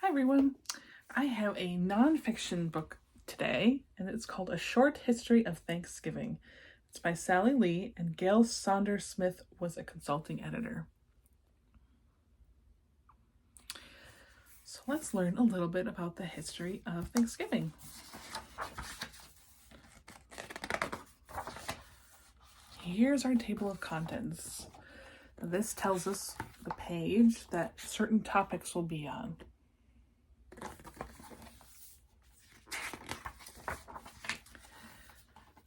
Hi everyone. I have a nonfiction book today, and it's called A Short History of Thanksgiving. It's by Sally Lee, and Gail Saunders Smith was a consulting editor. So let's learn a little bit about the history of Thanksgiving. Here's our table of contents. This tells us the page that certain topics will be on.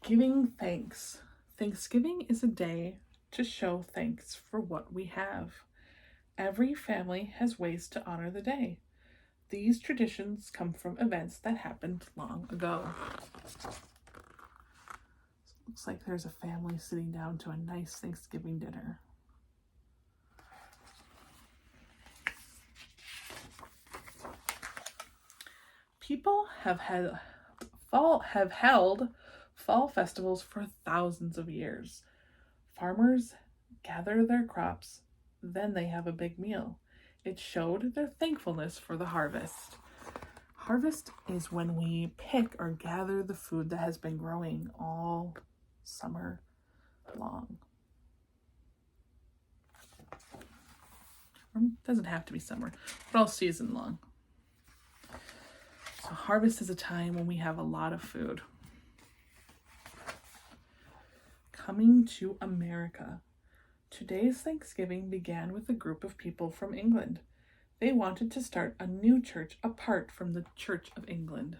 Giving thanks. Thanksgiving is a day to show thanks for what we have. Every family has ways to honor the day. These traditions come from events that happened long ago. So it looks like there's a family sitting down to a nice Thanksgiving dinner. People have held fall festivals for thousands of years. Farmers gather their crops, then they have a big meal. It showed their thankfulness for the harvest. Harvest is when we pick or gather the food that has been growing all summer long. It doesn't have to be summer, but all season long. So harvest is a time when we have a lot of food. Coming to America. Today's Thanksgiving began with a group of people from England. They wanted to start a new church apart from the Church of England.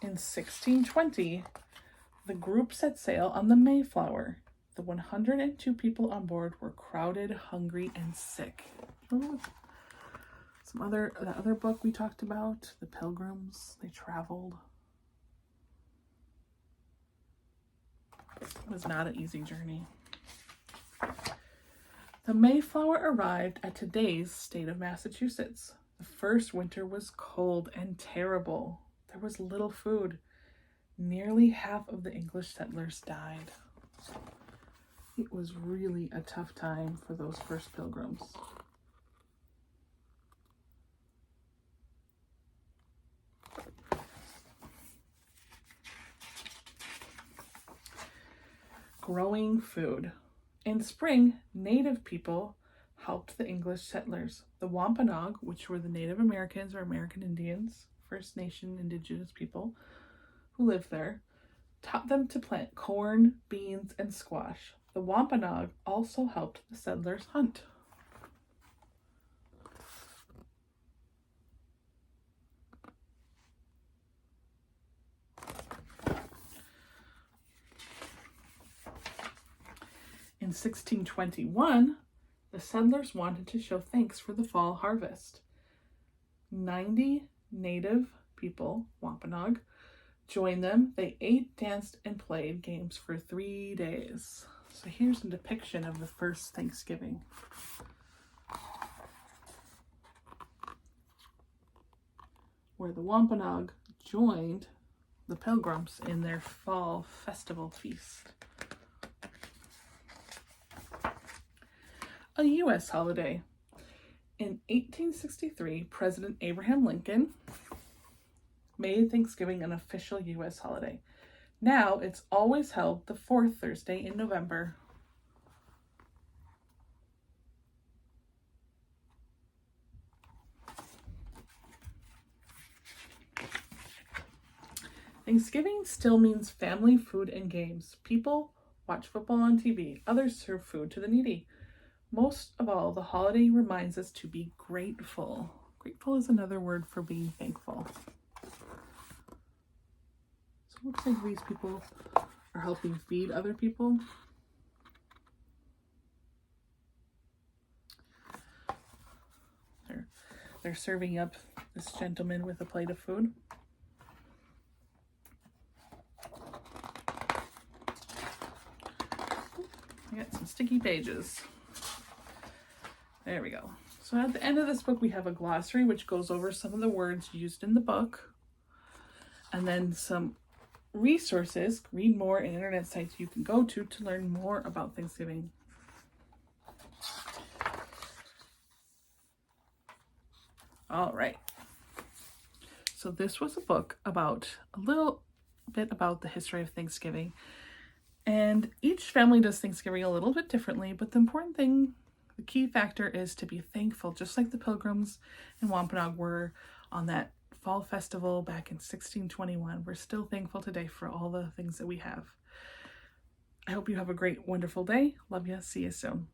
In 1620, the group set sail on the Mayflower. The 102 people on board were crowded, hungry, and sick. The other book we talked about, the Pilgrims, they traveled. It was not an easy journey. The Mayflower arrived at today's state of Massachusetts. The first winter was cold and terrible. There was little food. Nearly half of the English settlers died. It was really a tough time for those first pilgrims. Growing food. In spring, Native people helped the English settlers. The Wampanoag, which were the Native Americans or American Indians, First Nation indigenous people who lived there, taught them to plant corn, beans, and squash. The Wampanoag also helped the settlers hunt. In 1621, the settlers wanted to show thanks for the fall harvest. 90 Native people, Wampanoag, joined them. They ate, danced, and played games for 3 days. So here's a depiction of the first Thanksgiving. Where the Wampanoag joined the Pilgrims in their fall festival feast. A U.S. holiday. In 1863, President Abraham Lincoln made Thanksgiving an official U.S. holiday. Now it's always held the fourth Thursday in November. Thanksgiving still means family, food, and games. People watch football on TV. Others serve food to the needy. Most of all, the holiday reminds us to be grateful. Grateful is another word for being thankful. So it looks like these people are helping feed other people. They're serving up this gentleman with a plate of food. I got some sticky pages. There we go. So at the end of this book, we have a glossary which goes over some of the words used in the book. and then some resources, read more, and internet sites you can go to learn more about Thanksgiving. All right. So this was a book about a little bit about the history of Thanksgiving. And each family does Thanksgiving a little bit differently, but the important thing, the key factor is to be thankful, just like the Pilgrims and Wampanoag were on that fall festival back in 1621. We're still thankful today for all the things that we have. I hope you have a great, wonderful day. Love you. See you soon.